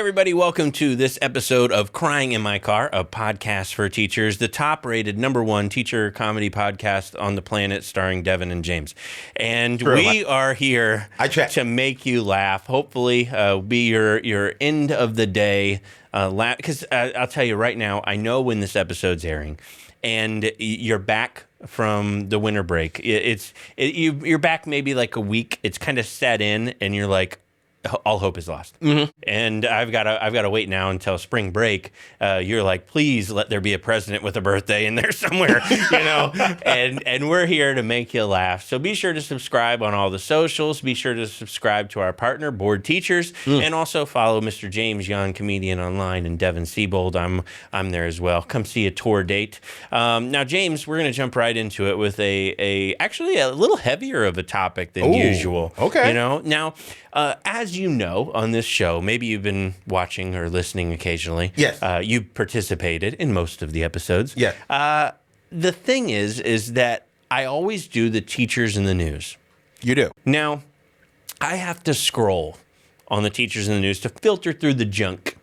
everybody. Welcome to this episode of Crying in My Car, a podcast for teachers, the top-rated #1 teacher comedy podcast on the planet, starring Devin and James. And we are here to make you laugh, hopefully be your end of the day laugh. Because I'll tell you right now, I know when this episode's airing, and you're back from the winter break. You're back maybe like a week. It's kind of set in, and you're like, all hope is lost. Mm-hmm. And I've got to wait now until spring break. You're like, please let there be a president with a birthday in there somewhere, and we're here to make you laugh. So be sure to subscribe on all the socials. Be sure to subscribe to our partner, Board Teachers, and also follow Mr. James, Young Comedian Online, and Devin Siebold. I'm there as well. Come see a tour date. Now, James, we're going to jump right into it with actually a little heavier of a topic than usual. Okay. Now, as you know, on this show, maybe you've been watching or listening occasionally. Yes. You participated in most of the episodes. Yes. The thing is that I always do the teachers in the news. You do. Now, I have to scroll on the teachers in the news to filter through the junk,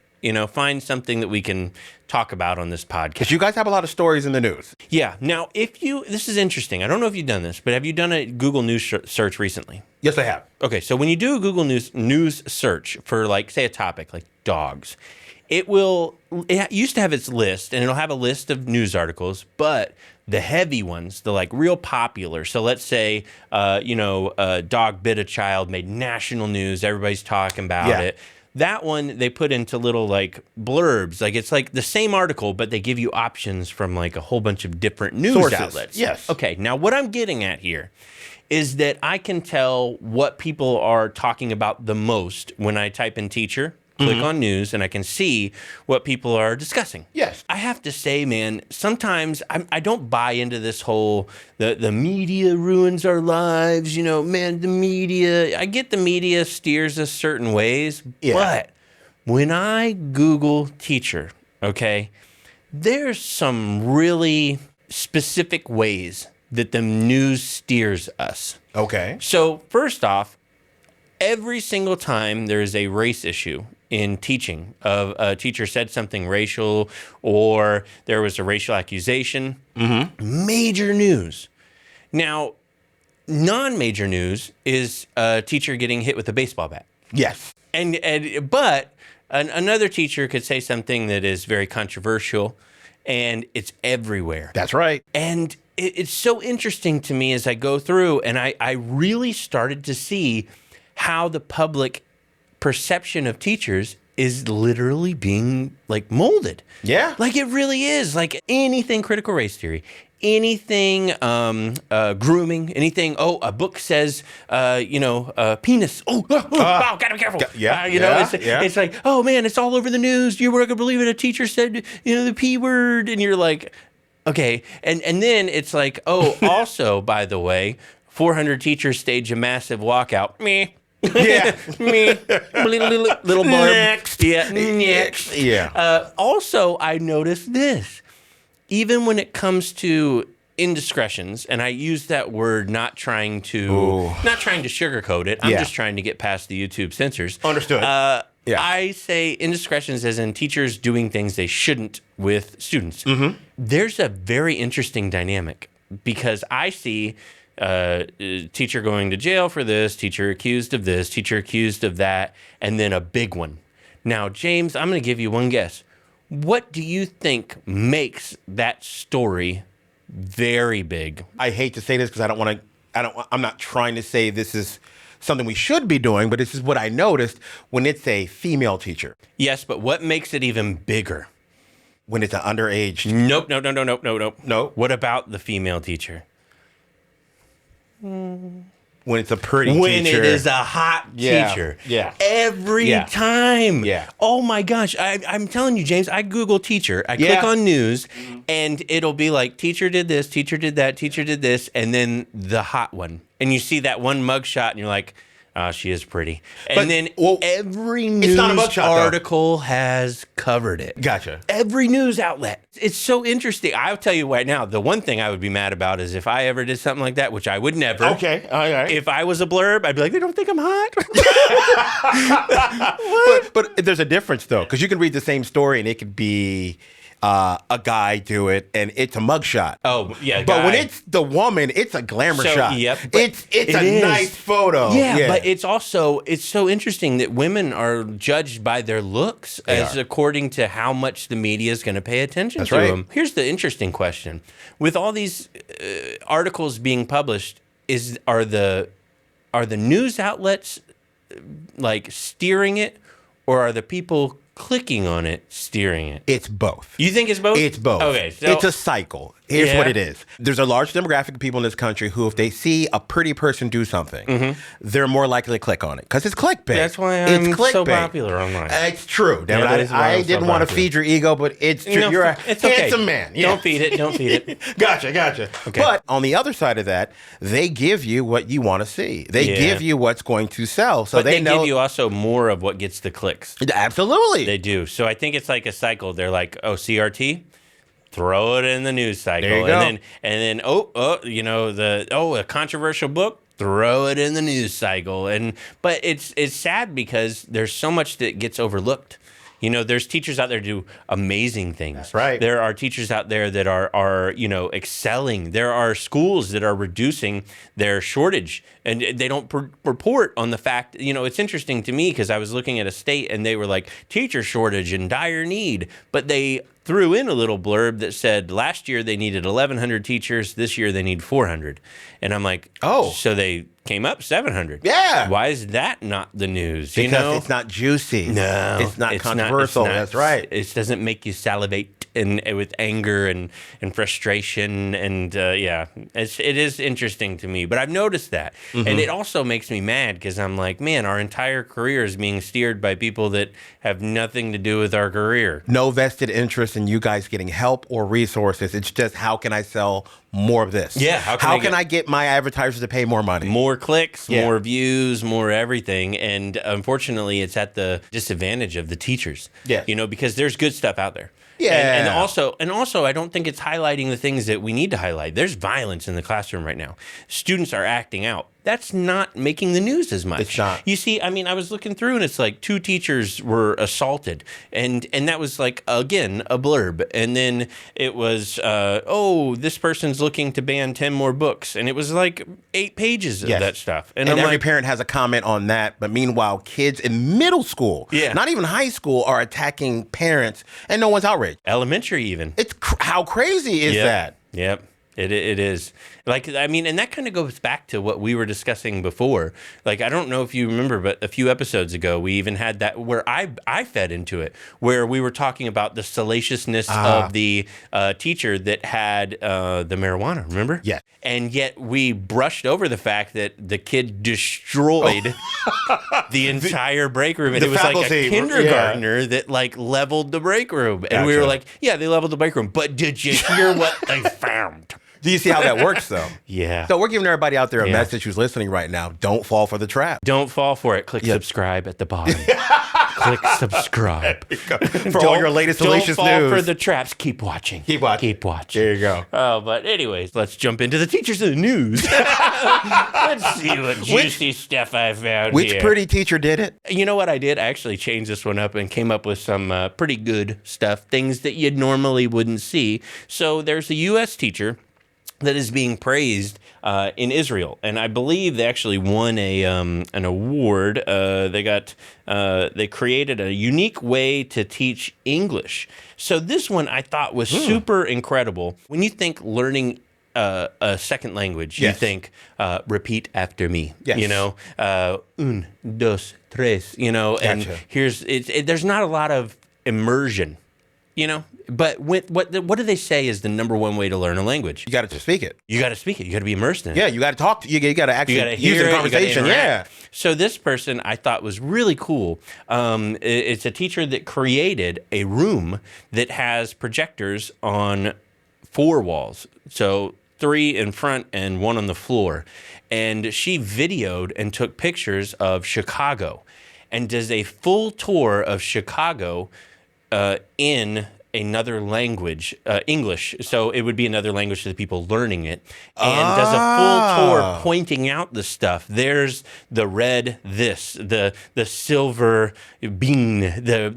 find something that we can talk about on this podcast. Because you guys have a lot of stories in the news. Yeah. Now, this is interesting. I don't know if you've done this, but have you done a Google News search recently? Yes, I have. Okay, so when you do a Google News search for, say, a topic like dogs, it used to have its list, and it'll have a list of news articles, but the heavy ones, the real popular. So let's say, a dog bit a child, made national news, everybody's talking about it. That one they put into little blurbs. It's the same article, but they give you options from a whole bunch of different news outlets. Yes. Okay, now what I'm getting at here is that I can tell what people are talking about the most when I type in teacher, click on news, and I can see what people are discussing. Yes. I have to say, man, sometimes I don't buy into this whole, the media ruins our lives, man, the media, I get the media steers us certain ways, but when I Google teacher, okay, there's some really specific ways that the news steers us. Okay. So first off, every single time there is a race issue in teaching, of a teacher said something racial or there was a racial accusation, major news. Now, non-major news is a teacher getting hit with a baseball bat. Yes. But another teacher could say something that is very controversial, and it's everywhere. That's right. And it's so interesting to me as I go through, and I really started to see how the public perception of teachers is literally being molded. Yeah. It really is. Anything critical race theory, anything grooming, anything, a book says, penis. Wow, gotta be careful. It's oh man, it's all over the news. You weren't gonna believe it. A teacher said, the P word, and you're like, okay. And then it's also, by the way, 400 teachers stage a massive walkout. Meh. Yeah. Me. Little blurb. Next. Yeah. Next. Yeah. Also, I noticed this. Even when it comes to indiscretions, and I use that word not trying to sugarcoat it. I'm just trying to get past the YouTube censors. Understood. I say indiscretions as in teachers doing things they shouldn't with students. Mm-hmm. There's a very interesting dynamic because I see teacher going to jail for this, teacher accused of this, teacher accused of that, and then a big one. Now, James, I'm going to give you one guess. What do you think makes that story very big? I hate to say this because I'm not trying to say this is something we should be doing, but this is what I noticed when it's a female teacher. Yes, but what makes it even bigger? When it's an underage. Nope. No. What about the female teacher? When it's a pretty teacher. When it is a hot teacher. Yeah. Every time. Yeah. Oh my gosh. I'm telling you, James, I Google teacher. I click on news and it'll be teacher did this, teacher did that, teacher did this, and then the hot one. And you see that one mugshot and you're like, She is pretty. And But, then well, every not a news mugshot, though. article has covered it. Gotcha. Every news outlet. It's so interesting. I'll tell you right now, the one thing I would be mad about is if I ever did something like that, which I would never. Okay, all right. If I was a blurb, I'd be like, they don't think I'm hot. But there's a difference, though, because you can read the same story and it could be a guy do it and it's a mugshot. Oh, yeah. But when it's the woman, it's a glamour shot. Yep. It's a nice photo. Yeah, but it's so interesting that women are judged by their looks according to how much the media is going to pay attention to them. Here's the interesting question. With all these articles being published, are the news outlets like steering it, or are the people clicking on it steering it? It's both. You think it's both? It's both. Okay. So, it's a cycle. Here's what it is. There's a large demographic of people in this country who, if they see a pretty person do something, they're more likely to click on it because it's clickbait. That's why I'm so popular online. It's true. I didn't want to feed your ego, but it's true. You're a handsome man. Yeah. Don't feed it. Don't feed it. Gotcha. Okay. But on the other side of that, they give you what you want to see. They give you what's going to sell. So but they know give you also more of what gets the clicks. Absolutely. They do. So I think it's like a cycle. They're like, oh, CRT? Throw it in the news cycle. There you go. And then a controversial book, throw it in the news cycle. But it's sad because there's so much that gets overlooked. There's teachers out there who do amazing things. That's right. There are teachers out there that are excelling. There are schools that are reducing their shortage, and they don't report on the fact. It's interesting to me because I was looking at a state and they were like teacher shortage and dire need, but they threw in a little blurb that said last year they needed 1,100 teachers. This year they need 400. And I'm like, oh, so they came up 700. Yeah. Why is that not the news? Because it's not juicy. No. It's not controversial. That's right. It doesn't make you salivate and with anger and frustration. And it is interesting to me. But I've noticed that. Mm-hmm. And it also makes me mad because I'm like, man, our entire career is being steered by people that have nothing to do with our career. No vested interest in you guys getting help or resources. It's just, how can I sell more of this? Yeah. How can I get my advertisers to pay more money? More clicks, more views, more everything. And unfortunately, it's at the disadvantage of the teachers. Yeah. Because there's good stuff out there. Yeah. And also, I don't think it's highlighting the things that we need to highlight. There's violence in the classroom right now. Students are acting out. That's not making the news as much. It's not. You see, I was looking through and it's like 2 teachers were assaulted. And that was like, again, a blurb. And then it was, this person's looking to ban 10 more books. And it was like 8 pages of that stuff. And every parent has a comment on that. But meanwhile, kids in middle school, not even high school, are attacking parents and no one's outraged. Elementary even. It's how crazy is that? Yep. It is. And that kind of goes back to what we were discussing before. Like, I don't know if you remember, but a few episodes ago, we even had that where I fed into it, where we were talking about the salaciousness of the teacher that had the marijuana, remember? Yeah. And yet we brushed over the fact that the kid destroyed the entire break room. And it was like a kindergartner that like leveled the break room. And we were like, yeah, they leveled the break room. But did you hear what they found? Do you see how that works, though? Yeah. So we're giving everybody out there a message who's listening right now. Don't fall for the trap. Don't fall for it. Click subscribe at the bottom. Click subscribe. For all your latest salacious news. Don't fall for the traps. Keep watching. Keep watching. There you go. Oh, but anyways, let's jump into the teachers of the news. Let's see what juicy stuff I found Which here. pretty teacher did it? You know what I did? I actually changed this one up and came up with some pretty good stuff, things that you normally wouldn't see. So there's a U.S. teacher that is being praised in Israel, and I believe they actually won an award. They created a unique way to teach English. So this one I thought was super incredible. When you think learning a second language, you think repeat after me. Yes. Un, dos, tres. And there's not a lot of immersion. But what do they say is the number one way to learn a language? You got to speak it. You got to speak it. You got to be immersed in it. Yeah, you got to talk. You got to actually use the conversation. Yeah. So this person I thought was really cool. It's a teacher that created a room that has projectors on 4 walls. So 3 in front and 1 on the floor. And she videoed and took pictures of Chicago and does a full tour of Chicago in another language, English. So it would be another language to the people learning it, and does a full tour pointing out the stuff. There's the red this, the silver bean,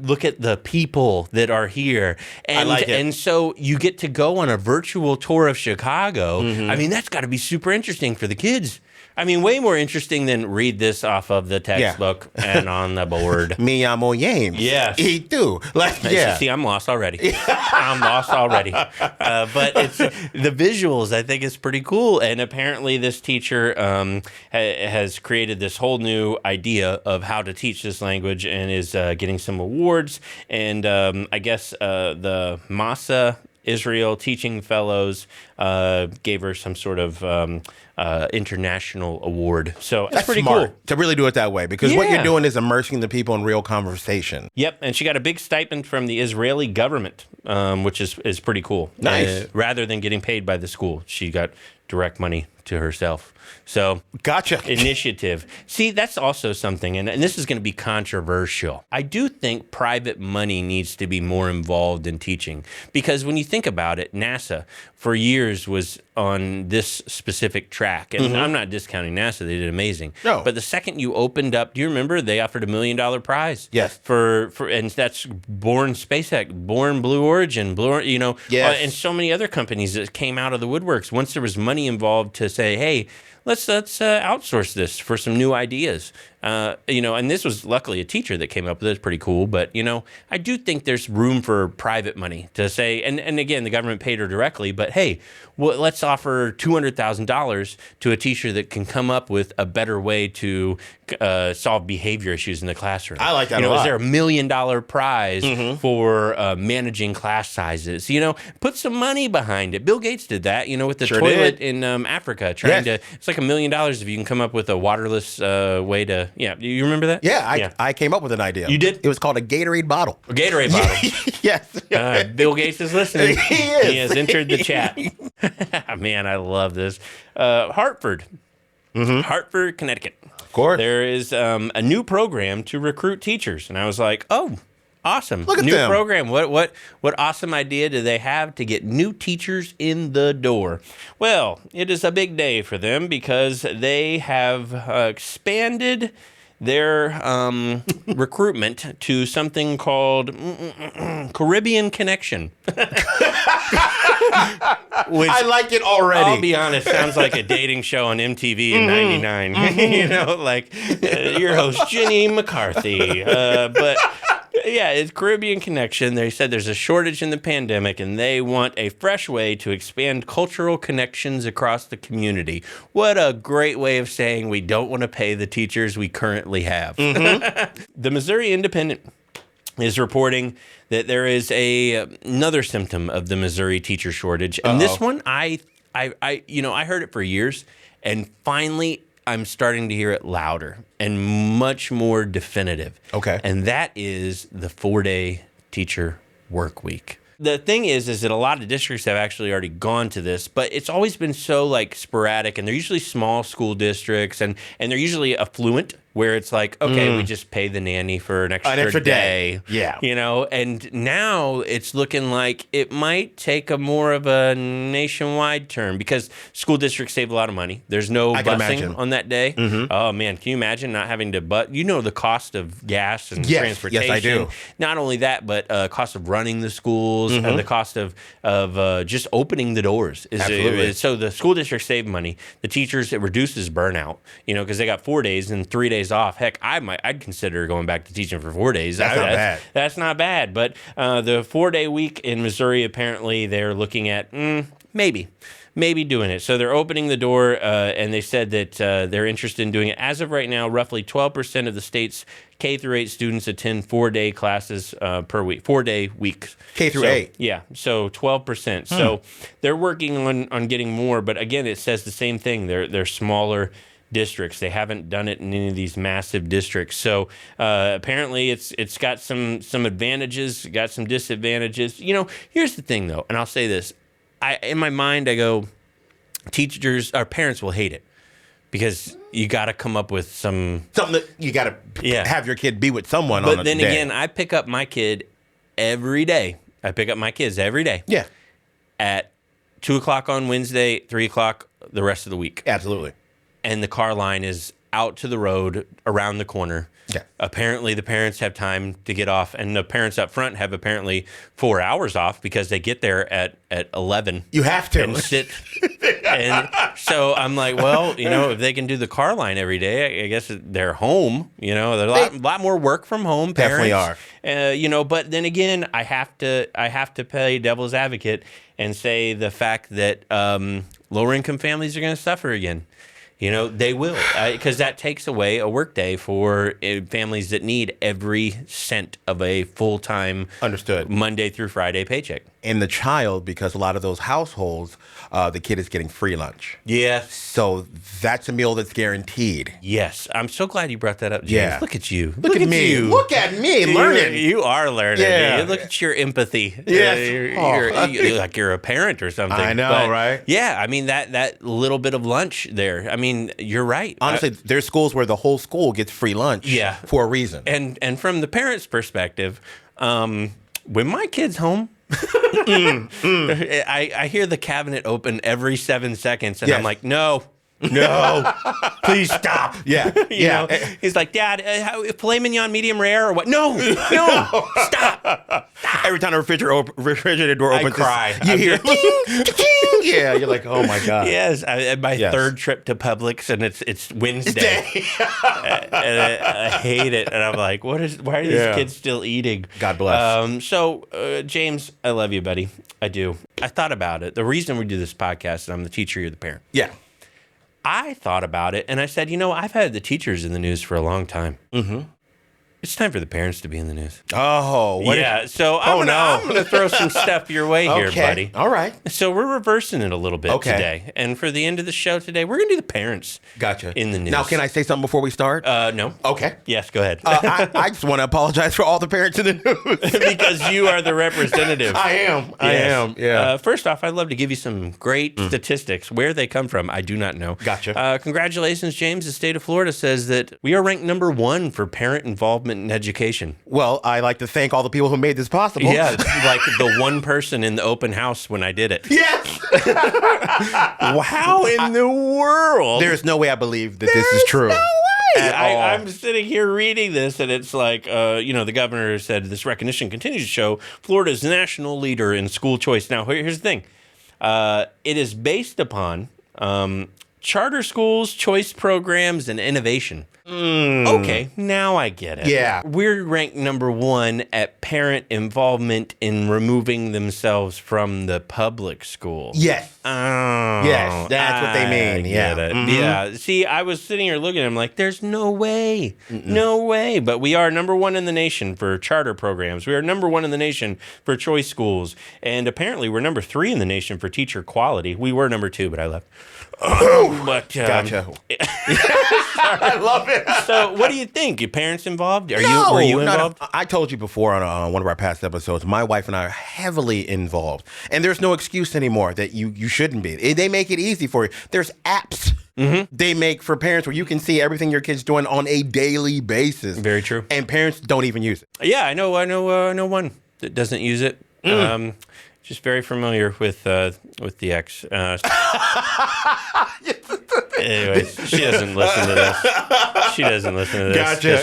look at the people that are here. And, I like it. And so you get to go on a virtual tour of Chicago. I mean, that's got to be super interesting for the kids. I mean, way more interesting than read this off of the textbook and on the board. Me llamo James. Yes. Y tú. Like, yeah. See, I'm lost already. I'm lost already. But it's the visuals, I think, is pretty cool. And apparently this teacher has created this whole new idea of how to teach this language and is getting some awards. And I guess the Masa Israel Teaching Fellows gave her some sort of international award. So that's pretty smart cool to really do it that way, because what you're doing is immersing the people in real conversation. Yep, and she got a big stipend from the Israeli government, which is pretty cool. Nice. Rather than getting paid by the school, she got direct money to herself. So, gotcha. Initiative. See, that's also something, and this is going to be controversial. I do think private money needs to be more involved in teaching, because when you think about it, NASA for years was on this specific track, and I'm not discounting NASA; they did amazing. No. But the second you opened up, do you remember they offered $1 million prize? Yes. For and that's Born SpaceX, Born Blue Origin, Yes. And so many other companies that came out of the woodworks once there was money involved to say, hey, let's outsource this for some new ideas. And this was luckily a teacher that came up with it. It's pretty cool. But, I do think there's room for private money to say, and again, the government paid her directly, but hey, let's offer $200,000 to a teacher that can come up with a better way to solve behavior issues in the classroom. I like that a lot. Is there $1 million prize for managing class sizes? Put some money behind it. Bill Gates did that, with the toilet in Africa, trying to, it's like $1 million if you can come up with a waterless way to, you remember that? Yeah, I came up with an idea. You did? It was called a Gatorade bottle. A Gatorade bottle. Yes. Bill Gates is listening. He is. He has entered the chat. Man, I love this. Hartford. Hartford, Connecticut. Of course. There is a new program to recruit teachers. And I was like, oh, awesome. Look at new them. program. What awesome idea do they have to get new teachers in the door? Well, it is a big day for them because they have expanded their recruitment to something called Caribbean Connection. Which, I like it already. I'll be honest, sounds like a dating show on MTV in '99. Like your host, Jenny McCarthy. But yeah, it's Caribbean Connection. They said there's a shortage in the pandemic, and they want a fresh way to expand cultural connections across the community. What a great way of saying we don't want to pay the teachers we currently have. The Missouri Independent is reporting that there is another symptom of the Missouri teacher shortage, and this one I heard it for years, and finally I'm starting to hear it louder and much more definitive. Okay. And that is the 4-day teacher work week. The thing is that a lot of districts have actually already gone to this, but it's always been so sporadic, and they're usually small school districts, and they're usually affluent, where it's like, okay, we just pay the nanny for an extra day. Yeah. And now it's looking like it might take a more of a nationwide turn, because school districts save a lot of money. There's no busing on that day. Oh, man, can you imagine not having to the cost of gas and transportation? Yes, I do. Not only that, but cost of running the schools and the cost of just opening the doors. Absolutely. So the school districts save money. The teachers, it reduces burnout, because they got 4 days and 3 days off. Heck, I'd consider going back to teaching for 4 days. That's not bad. That's not bad. But the 4-day week in Missouri, apparently they're looking at maybe doing it. So they're opening the door, and they said that they're interested in doing it. As of right now, roughly 12% of the state's K through 8 students attend 4-day classes per week, 4-day weeks. K through 8. Yeah, so 12%. So they're working on getting more, but again, it says the same thing. They're smaller districts. They haven't done it in any of these massive districts. So apparently it's got some advantages, got some disadvantages. Here's the thing though, and I'll say this. In my mind, I go, our parents will hate it because you got to come up with something that you got to have your kid be with someone. But then again, I pick up my kid every day. I pick up my kids every day. Yeah. At 2:00 on Wednesday, 3:00 the rest of the week. Absolutely. And the car line is out to the road around the corner. Yeah. Apparently, the parents have time to get off, and the parents up front have apparently 4 hours off because they get there at 11. You have to. And sit. And so I'm like, well, if they can do the car line every day, I guess they're home. There's a lot more work from home. Parents, definitely are. But then again, I have to play devil's advocate and say the fact that lower income families are going to suffer again. They will, because that takes away a workday for families that need every cent of a full-time, Monday through Friday paycheck. And the child, because a lot of those households, the kid is getting free lunch. Yes. So that's a meal that's guaranteed. Yes. I'm so glad you brought that up, James. Yeah. Look at you. Look at me. Look at me learning. You are learning. Yeah. Look at your empathy. Yes. You're like you're a parent or something. I know, right? Yeah. I mean, that little bit of lunch there. I mean, you're right. Honestly, there's schools where the whole school gets free lunch for a reason. And from the parent's perspective, when my kid's home, I hear the cabinet open every 7 seconds, and I'm like, no, please stop. He's like, Dad, filet mignon medium rare or what? No, stop. Every time the refrigerator door opens, I cry. You hear, ding, ding. Yeah, you're like, oh my God. Yes, my third trip to Publix, and it's Wednesday, and I hate it, and I'm like, why are these kids still eating? God bless. James, I love you, buddy. I do. I thought about it. The reason we do this podcast, and I'm the teacher, you're the parent. Yeah. I thought about it, and I said, I've had the teachers in the news for a long time. Mm-hmm. It's time for the parents to be in the news. Oh, what? Yeah, so I'm going to throw some stuff your way here, buddy. All right. So we're reversing it a little bit today. And for the end of the show today, we're going to do the parents in the news. Now, can I say something before we start? No. Okay. Yes, go ahead. I just want to apologize for all the parents in the news. Because you are the representative. I am. Yeah. First off, I'd love to give you some great statistics. Where they come from, I do not know. Gotcha. Congratulations, James. The state of Florida says that we are ranked number 1 for parent involvement in education. Well, I like to thank all the people who made this possible. Yeah, like the one person in the open house when I did it. Yes! How in the world? There's no way I believe that this is true. No way! I'm sitting here reading this, and it's like, the governor said this recognition continues to show Florida's national leader in school choice. Now, here's the thing. It is based upon charter schools, choice programs, and innovation. Okay, now I get it. Yeah. We're ranked number 1 at parent involvement in removing themselves from the public school. Yes. Oh. Yes, that's what they mean. Yeah. Mm-hmm. Yeah. See, I was sitting here looking at him like, there's no way. No way. But we are number 1 in the nation for charter programs. We are number 1 in the nation for choice schools. And apparently we're number 3 in the nation for teacher quality. We were number 2, but I left. Gotcha. I love it. So, what do you think? Your parents involved? Were you involved? I told you before on one of our past episodes, my wife and I are heavily involved. And there's no excuse anymore that you shouldn't be. They make it easy for you. There's apps they make for parents where you can see everything your kid's doing on a daily basis. Very true. And parents don't even use it. Yeah, I know one that doesn't use it. Just very familiar with the ex. Anyways, she doesn't listen to this. Gotcha.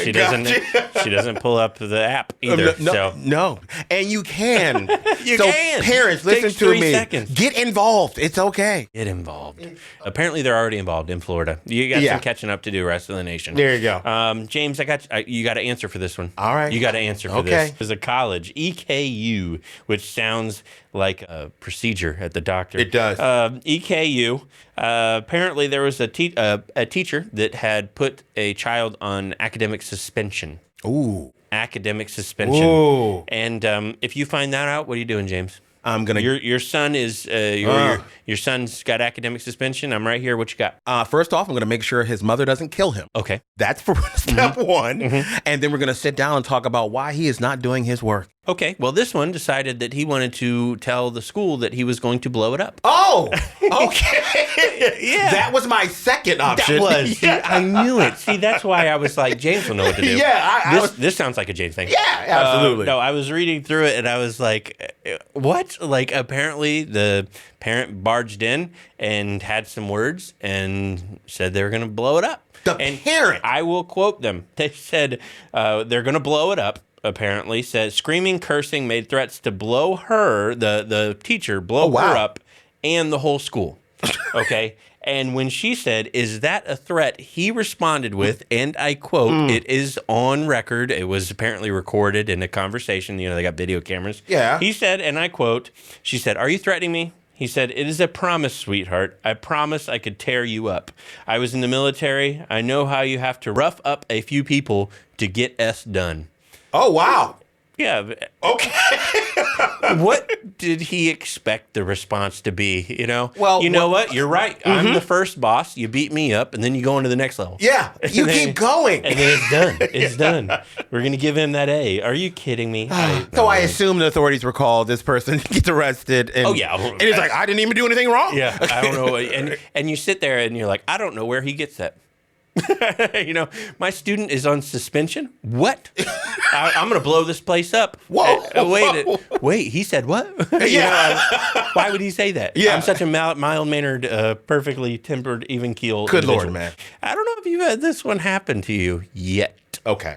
She doesn't pull up the app either. No. And you can. You can. Parents, listen to me. Seconds. Get involved. It's okay. Get involved. Apparently, they're already involved in Florida. You got some catching up to do, rest of the nation. There you go. James, you got to answer for this one. All right. You got to answer for this. There's a college, EKU, which sounds like a procedure at the doctor. It does. EKU. Apparently, there was a teacher that had put a child on academic suspension. Ooh. Academic suspension. Ooh. And if you find that out, what are you doing, James? I'm gonna. Your son is your son's got academic suspension. I'm right here. What you got? First off, I'm gonna make sure his mother doesn't kill him. Okay. That's for step one. And then we're gonna sit down and talk about why he is not doing his work. Okay. Well, this one decided that he wanted to tell the school that he was going to blow it up. Oh, okay. Yeah. That was my second option. That was. See, I knew it. See, that's why I was like, James will know what to do. Yeah. This sounds like a James thing. Yeah, absolutely. No, I was reading through it and I was like, what? Like, apparently the parent barged in and had some words and said they were going to blow it up. The parent? I will quote them. They said they're going to blow it up. Apparently, said screaming, cursing, made threats to blow her, the teacher, blow her up, and the whole school. Okay. And when she said, "Is that a threat?" he responded with, and I quote, "It is on record. It was apparently recorded in a conversation. You know, they got video cameras." Yeah. He said, and I quote, she said, "Are you threatening me?" He said, "It is a promise, sweetheart. I promise I could tear you up. I was in the military. I know how you have to rough up a few people to get S done." Oh, wow. Yeah. Okay. What did he expect the response to be? You know? Well, you know what? You're right. I'm the first boss. You beat me up, and then you go on to the next level. Yeah. You keep going. And then it's done. It's done. We're going to give him that A. Are you kidding me? So I assume the authorities were called. This person gets arrested. And, Oh, yeah. And he's like, I didn't even do anything wrong. Yeah. I don't know. And you sit there, and you're like, I don't know where he gets that. You know, my student is on suspension. What? I'm going to blow this place up. Whoa. Wait. He said what? Why would he say that? Yeah. I'm such a mild-mannered, perfectly tempered, even-keeled Good individual. Lord, man. I don't know if you've had this one happen to you yet. Okay.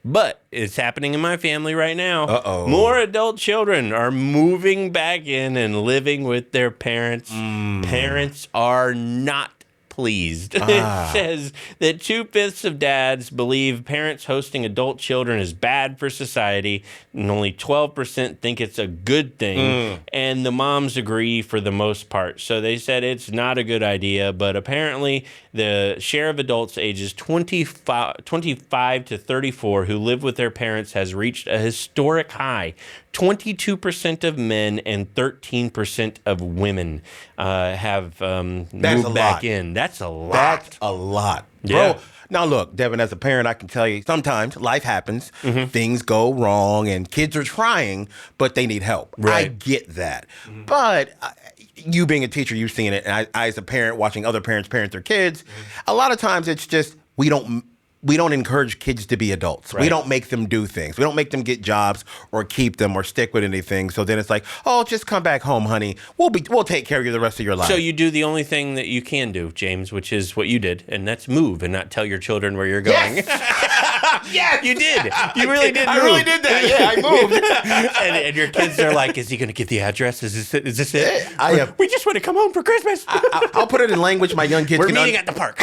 But it's happening in my family right now. Uh-oh. More adult children are moving back in and living with their parents. Parents are not pleased. It says that 2/5 of dads believe parents hosting adult children is bad for society, and only 12% think it's a good thing. And the moms agree for the most part. So they said it's not a good idea, but apparently the share of adults ages 25 to 34 who live with their parents has reached a historic high. 22% of men and 13% of women have moved back in. That's a lot. That's a lot. Yeah. Bro, now look, Devin, as a parent, I can tell you sometimes life happens, things go wrong, and kids are trying, but they need help. Right. I get that. But you being a teacher, you've seen it, and I as a parent watching other parents parent their kids, a lot of times it's just we don't encourage kids to be adults. Right. We don't make them do things. We don't make them get jobs or keep them or stick with anything. So then it's like, oh, just come back home, honey. We'll take care of you the rest of your life. So you do the only thing that you can do, James, which is what you did, and that's move and not tell your children where you're going. Yes, you did. You really did. I really did that. Yeah, I moved. and your kids are like, "Is he going to give the address? Is this it? We just want to come home for Christmas." I'll put it in language my young kids We're can meeting at the park.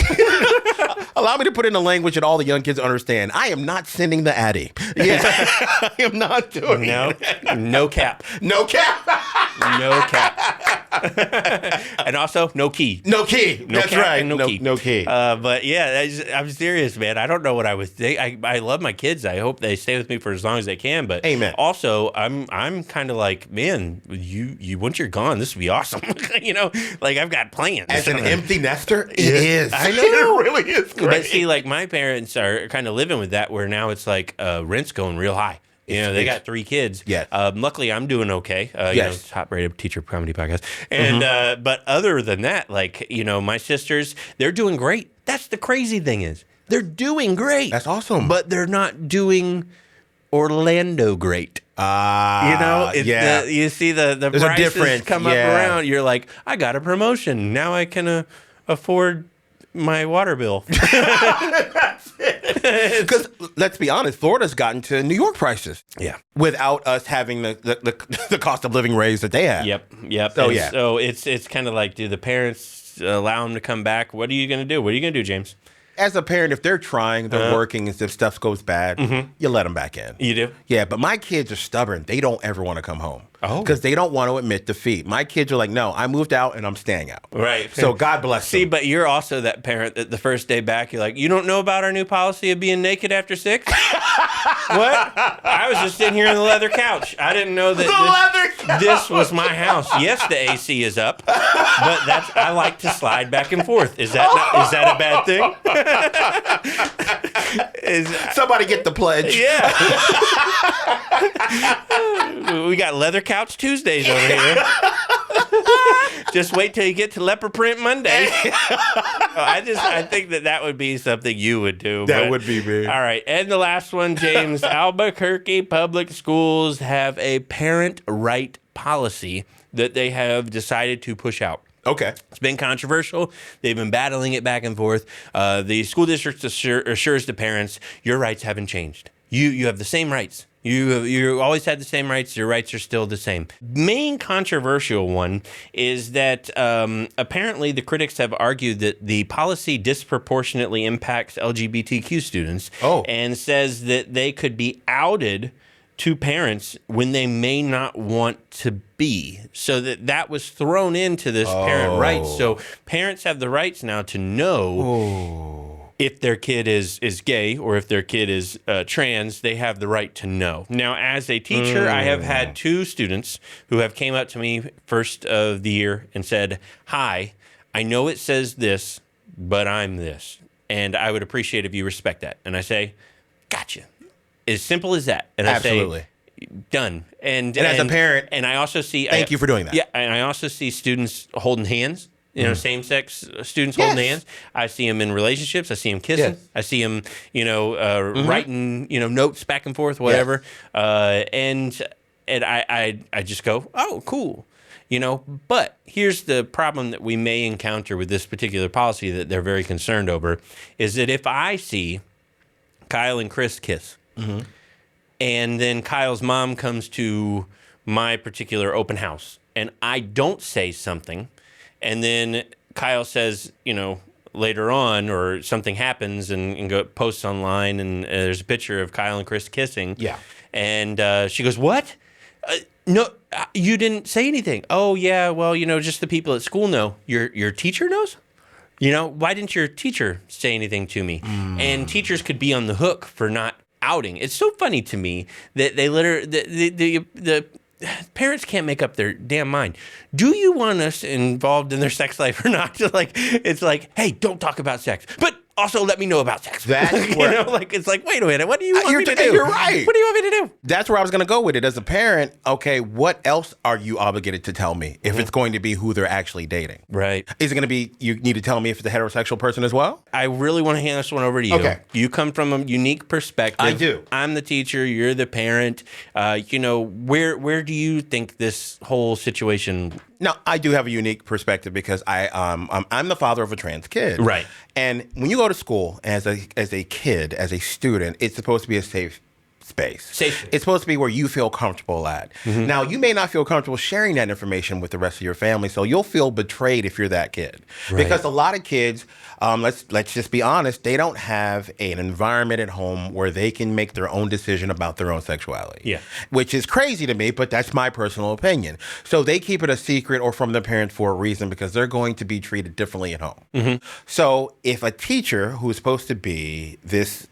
Allow me to put it in a language that all the young kids understand. I am not sending the Addy. Yeah, I am not doing it. No cap. No cap. No cap. And also, no key. No key. No That's cap right. and no key. No key. But yeah, I'm serious, man. I don't know what I was thinking. I love my kids. I hope they stay with me for as long as they can. But Amen. Also, I'm kind of like, man, you once you're gone, this would be awesome. You know, like I've got plans. As an empty nester, it is. I know. It really is great. But see, like my parents are kind of living with that, where now it's like rent's going real high. You know, they got 3 kids. Yes. Luckily, I'm doing okay. Yes. You know, top-rated teacher comedy podcast. And but other than that, like, you know, my sisters, they're doing great. That's the crazy thing is they're doing great. That's awesome. But they're not doing Orlando great. You know, it's you see the There's a prices difference. come up around. You're like, I got a promotion. Now I can afford my water bill. Because let's be honest, Florida's gotten to New York prices. Yeah. Without us having the cost of living raise that they have. Yep. So, So it's kind of like, do the parents allow them to come back? What are you going to do? What are you going to do, James? As a parent, if they're trying, they're working, and if stuff goes bad, you let them back in. You do? Yeah, but my kids are stubborn. They don't ever want to come home. because they don't want to admit defeat. My kids are like, no, I moved out and I'm staying out. Right. So God bless See, them. but you're also that parent that the first day back, you're like, you don't know about our new policy of being naked after 6? What? I was just sitting here on the leather couch. I didn't know that this was my house. Yes, the AC is up, but I like to slide back and forth. Is that a bad thing? Somebody get the pledge. Yeah. We got leather couch Tuesdays over here. Just wait till you get to leopard print Monday. I think that would be something you would do. That would be me. All right. And the last one, James. Albuquerque public schools have a parent right policy that they have decided to push out. Okay. It's been controversial. They've been battling it back and forth. The school district assures the parents, your rights haven't changed. You have the same rights. You always had the same rights. Your rights are still the same. Main controversial one is that apparently the critics have argued that the policy disproportionately impacts LGBTQ students and says that they could be outed to parents when they may not want to be. So that was thrown into this parent rights. So parents have the rights now to know if their kid is gay or if their kid is trans. They have the right to know. Now, as a teacher, I have had 2 students who have came up to me first of the year and said, hi, I know it says this, but I'm this. And I would appreciate if you respect that. And I say, gotcha. As simple as that. And Absolutely. I say, done. And as a parent, and I also see, thank you for doing that. Yeah, and I also see students holding hands. Same-sex students holding hands. I see them in relationships. I see them kissing. Yes. I see them, writing, notes back and forth, whatever. Yes. And I just go, oh, cool. But here's the problem that we may encounter with this particular policy that they're very concerned over, is that if I see Kyle and Chris kiss, and then Kyle's mom comes to my particular open house, and I don't say something, and then Kyle says, later on, or something happens and posts online, and there's a picture of Kyle and Chris kissing. Yeah. And she goes, what? No, you didn't say anything. Oh, yeah, well, just the people at school know. Your teacher knows? Why didn't your teacher say anything to me? And teachers could be on the hook for not outing. It's so funny to me that they the parents can't make up their damn mind. Do you want us involved in their sex life or not? It's like, hey, don't talk about sex, but also let me know about sex. That's where, it's like, wait a minute, what do you want me to do? You're right. What do you want me to do? That's where I was going to go with it. As a parent, okay, what else are you obligated to tell me if it's going to be who they're actually dating? Right. Is it going to be, you need to tell me if it's a heterosexual person as well? I really want to hand this one over to you. Okay. You come from a unique perspective. I do. I'm the teacher. You're the parent. Where do you think this whole situation? Now, I do have a unique perspective because I'm the father of a trans kid. Right. And when you go to school as a kid, as a student, it's supposed to be a safe space. Safe. It's supposed to be where you feel comfortable at. Mm-hmm. Now, you may not feel comfortable sharing that information with the rest of your family, so you'll feel betrayed if you're that kid. Right. Because a lot of kids, let's just be honest, they don't have an environment at home where they can make their own decision about their own sexuality. Yeah. Which is crazy to me, but that's my personal opinion. So they keep it a secret or from their parents for a reason because they're going to be treated differently at home. Mm-hmm. So if a teacher who's supposed to be this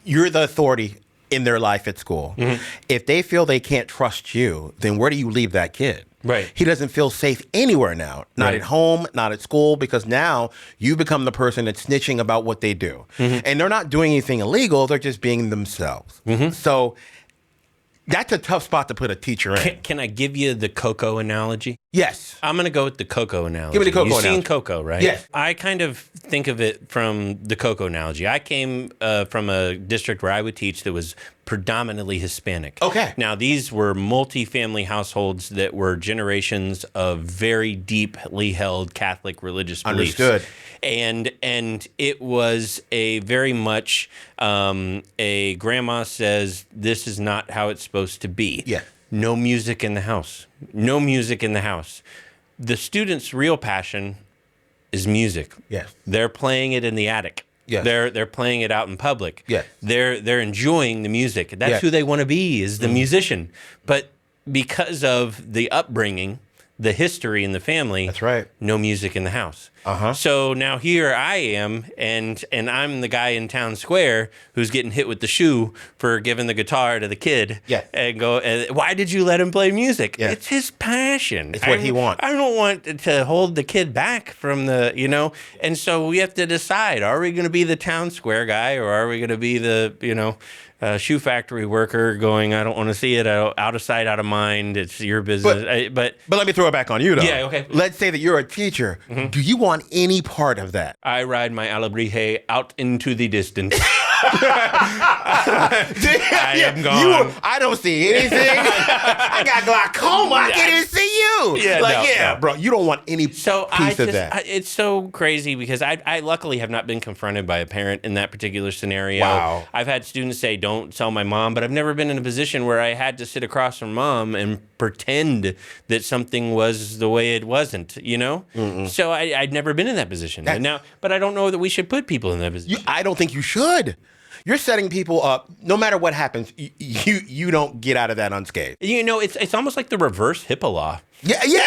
you're the authority in their life at school. Mm-hmm. If they feel they can't trust you, then where do you leave that kid? Right. He doesn't feel safe anywhere now. Not at home, not at school, because now you become the person that's snitching about what they do. Mm-hmm. And they're not doing anything illegal. They're just being themselves. Mm-hmm. So that's a tough spot to put a teacher in. Can I give you the Coco analogy? Yes. I'm going to go with the Coco analogy. Give me the Coco analogy. You've seen Coco, right? Yes. I kind of think of it from the Coco analogy. I came from a district where I would teach that was predominantly Hispanic. Okay. Now, these were multi-family households that were generations of very deeply held Catholic religious beliefs. Understood. And it was a very much a grandma says, this is not how it's supposed to be. Yeah. No music in the house. No music in the house. The students' real passion is music. Yes. They're playing it in the attic. Yes. They're playing it out in public. Yes. They're enjoying the music. That's Yes. who they want to be, is the musician. But because of the upbringing, the history in the family, That's right. no music in the house. So now here I am, and I'm the guy in town square who's getting hit with the shoe for giving the guitar to the kid. Yeah. And why did you let him play music? Yeah. It's his passion. It's what he wants. I don't want to hold the kid back from the, and so we have to decide, are we going to be the town square guy, or are we going to be the, shoe factory worker going, I don't want to see it, out of sight, out of mind. It's your business. But let me throw it back on you, though. Yeah, okay. Let's say that you're a teacher. Do you want any part of that? I ride my Albuquerque out into the distance. I am gone. I don't see anything. I got glaucoma. I can't even see you. Yeah, bro, you don't want any piece of that. It's so crazy because I luckily have not been confronted by a parent in that particular scenario. Wow. I've had students say, don't tell my mom, but I've never been in a position where I had to sit across from mom and pretend that something was the way it wasn't, So I'd never been in that position. But I don't know that we should put people in that position. I don't think you should. You're setting people up. No matter what happens, you don't get out of that unscathed. It's almost like the reverse HIPAA law. Yeah.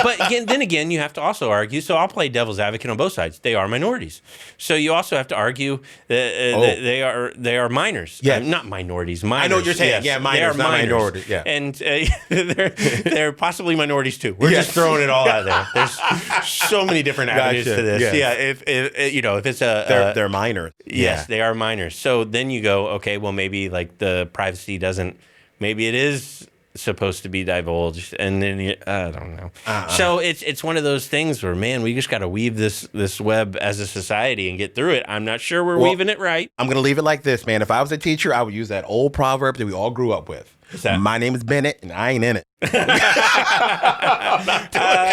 But then again, you have to also argue. So I'll play devil's advocate on both sides. They are minorities. So you also have to argue that they are minors. Yeah, not minorities. Minors. I know what you're saying. Yes. Yeah, minors, they are not minors. minorities. Yeah, and they're possibly minorities too. We're just throwing it all out there. There's so many different avenues to this. Yes. Yeah, if it's they're minors. Yes, they are minors. So then you go, okay, well maybe like the privacy doesn't. Maybe it is supposed to be divulged, and then I don't know. So it's one of those things where, man, we just got to weave this web as a society and get through it. I'm not sure we're weaving it right. I'm gonna leave it like this, man. If I was a teacher, I would use that old proverb that we all grew up with. My name is Bennett, and I ain't in it.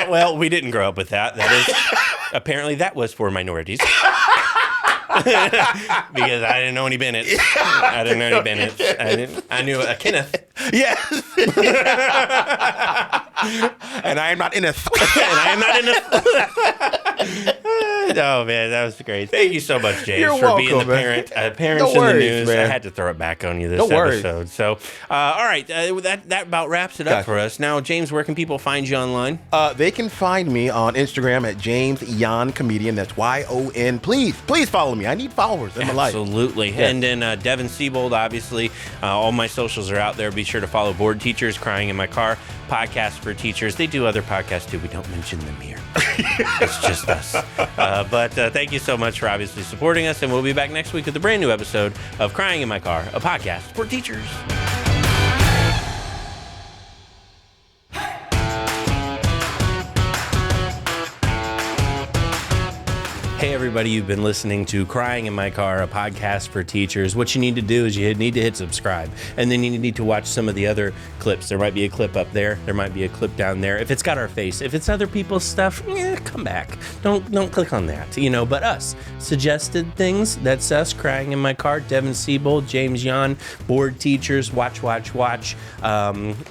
Well, we didn't grow up with that. That is apparently that was for minorities. Because I didn't know any Bennett. I didn't know any Bennett. I knew a Kenneth. Yes. And I am not in it. Oh, man, that was great. Thank you so much, James, You're for welcome, being the man. parents No in the worries, news. man. I had to throw it back on you this No worries. episode. So, all right, that about wraps it up for us. Now, James, where can people find you online? They can find me on Instagram at James Yon Comedian. That's YON. Please follow me. I need followers in my life. Absolutely. Yeah. And then Devin Siebold, obviously. All my socials are out there. Be sure to follow Board Teachers, Crying in My Car, Podcast for Teachers. They do other podcasts too. We don't mention them here. It's just us. But thank you so much for obviously supporting us. And we'll be back next week with a brand new episode of Crying in My Car, a podcast for teachers. Hey, everybody, you've been listening to Crying in My Car, a podcast for teachers. What you need to do is you need to hit subscribe, and then you need to watch some of the other clips. There might be a clip up there. There might be a clip down there. If it's got our face, if it's other people's stuff, come back. Don't click on that, but us. Suggested things, that's us, Crying in My Car, Devin Siebold, James Yon, Board Teachers, watch.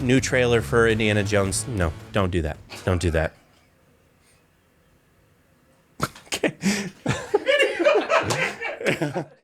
New trailer for Indiana Jones. No, don't do that. Don't do that. Okay.